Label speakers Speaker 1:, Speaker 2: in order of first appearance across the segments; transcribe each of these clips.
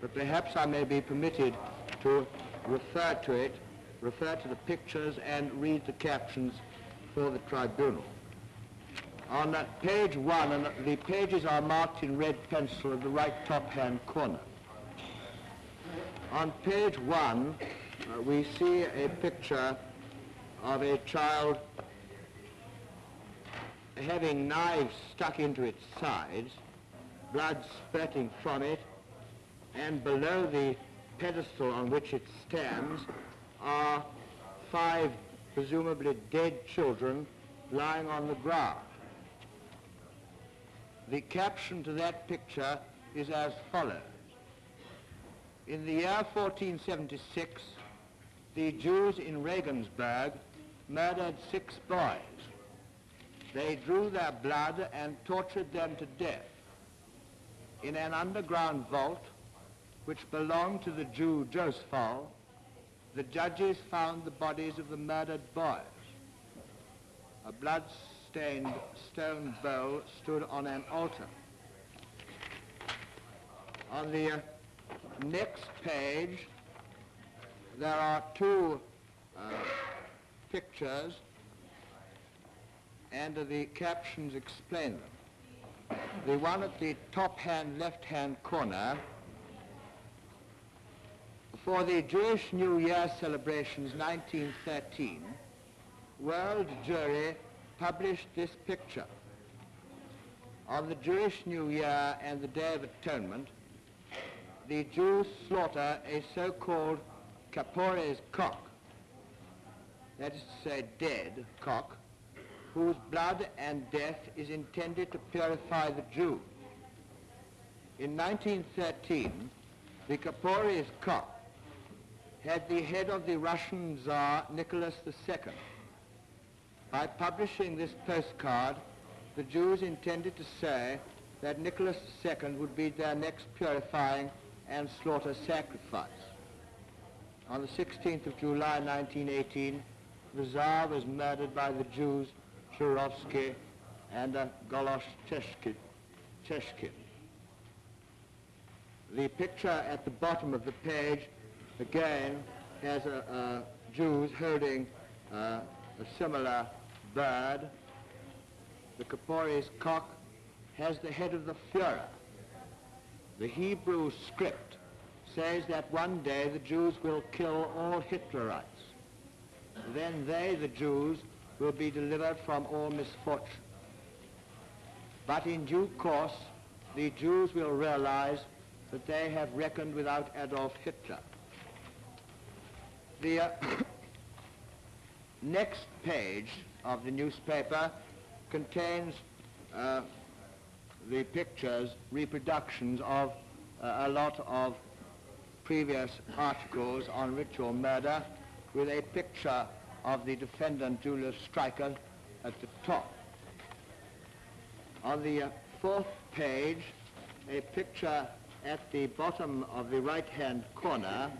Speaker 1: but perhaps I may be permitted to refer to the pictures and read the captions for the tribunal. On page 1, and the pages are marked in red pencil in the right top-hand corner. On page 1, we see a picture of a child having knives stuck into its sides, blood spurting from it, and below the pedestal on which it stands are 5 presumably dead children lying on the ground. The caption to that picture is as follows. In the year 1476, the Jews in Regensburg murdered 6 boys. They drew their blood and tortured them to death. In an underground vault, which belonged to the Jew Joseph, the judges found the bodies of the murdered boys. A blood-stained stone bowl stood on an altar. On the next page, there are 2 pictures, and the captions explain them. The one at the top-hand, left-hand corner, for the Jewish New Year celebrations 1913, World Jury published this picture. On the Jewish New Year and the Day of Atonement, the Jews slaughter a so-called Kapores cock, that is to say dead cock, whose blood and death is intended to purify the Jew. In 1913, the Kapores cock had the head of the Russian Tsar Nicholas II. By publishing this postcard, the Jews intended to say that Nicholas II would be their next purifying and slaughter sacrifice. On the 16th of July 1918, the Tsar was murdered by the Jews Shurovsky and Golosh-Cheshkin. The picture at the bottom of the page again has Jews holding a similar bird. The Kapores cock has the head of the Führer. The Hebrew script says that one day the Jews will kill all Hitlerites. Then they, the Jews, will be delivered from all misfortune. But in due course, the Jews will realize that they have reckoned without Adolf Hitler. The next page of the newspaper contains the pictures, reproductions of a lot of previous articles on ritual murder, with a picture of the defendant Julius Streicher at the top. On the 4th page, a picture at the bottom of the right-hand corner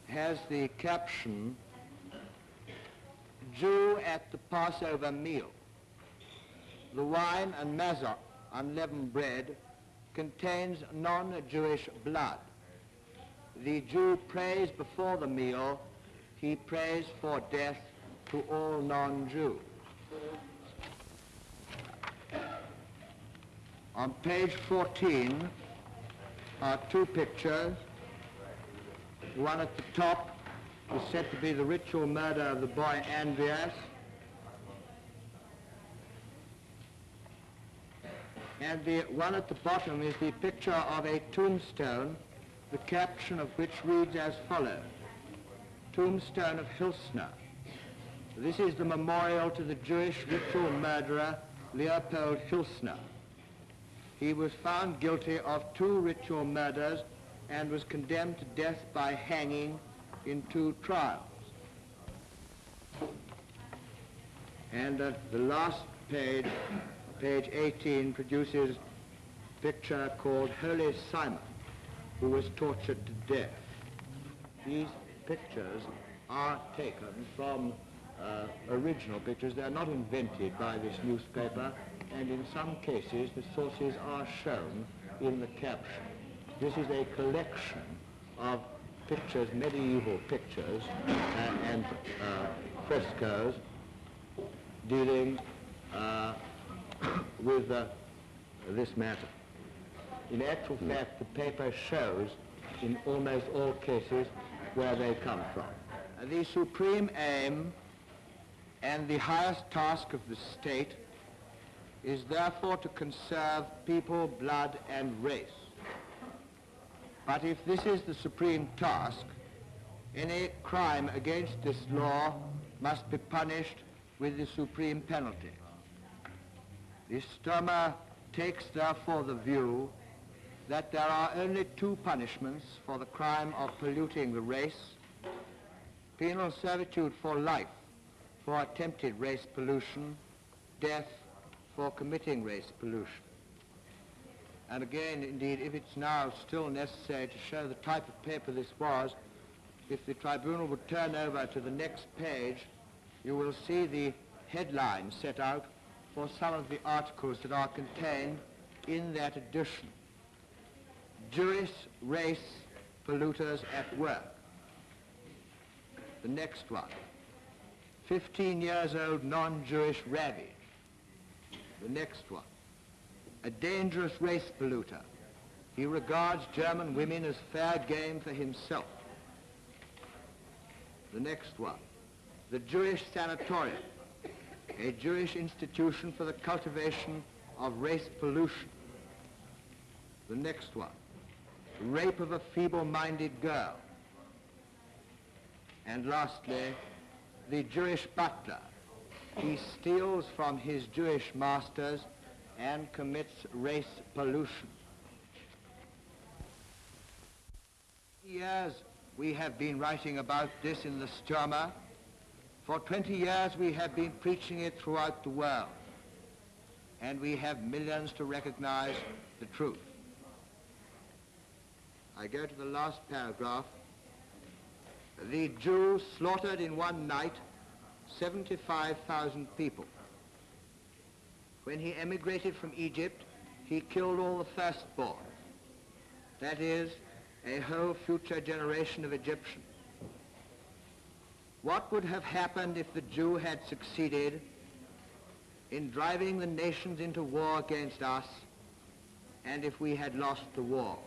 Speaker 1: has the caption, Jew at the Passover meal. The wine and matzah, unleavened bread, contains non-Jewish blood. The Jew prays before the meal. He prays for death to all non-Jews. On page 14 are 2 pictures. The one at the top is said to be the ritual murder of the boy Andreas. And the one at the bottom is the picture of a tombstone, the caption of which reads as follows, Tombstone of Hilsner. This is the memorial to the Jewish ritual murderer Leopold Hilsner. He was found guilty of 2 ritual murders and was condemned to death by hanging in 2 trials. And the last page, page 18, produces a picture called Holy Simon, who was tortured to death. These pictures are taken from original pictures. They are not invented by this newspaper, and in some cases the sources are shown in the caption. This is a collection of pictures, medieval pictures and frescoes dealing with this matter. In actual fact, the paper shows in almost all cases where they come from. The supreme aim and the highest task of the state is therefore to conserve people, blood, and race. But if this is the supreme task, any crime against this law must be punished with the supreme penalty. The Sturmer takes therefore the view that there are only two punishments for the crime of polluting the race: penal servitude for life for attempted race pollution, death for committing race pollution. And again, indeed, if it's now still necessary to show the type of paper this was, if the tribunal would turn over to the next page, you will see the headline set out for some of the articles that are contained in that edition. Jewish race polluters at work. The next one. 15-years-old non-Jewish ravage. The next one. A dangerous race polluter. He regards German women as fair game for himself. The next one. The Jewish Sanatorium, a Jewish institution for the cultivation of race pollution. The next one. Rape of a feeble-minded girl. And lastly, the Jewish butler. He steals from his Jewish masters and commits race pollution. Years we have been writing about this in the Sturmer. For 20 years we have been preaching it throughout the world, and we have millions to recognize the truth. I go to the last paragraph. The Jews slaughtered in one night 75,000 people. When he emigrated from Egypt, he killed all the firstborn. That is, a whole future generation of Egyptians. What would have happened if the Jew had succeeded in driving the nations into war against us, and if we had lost the war?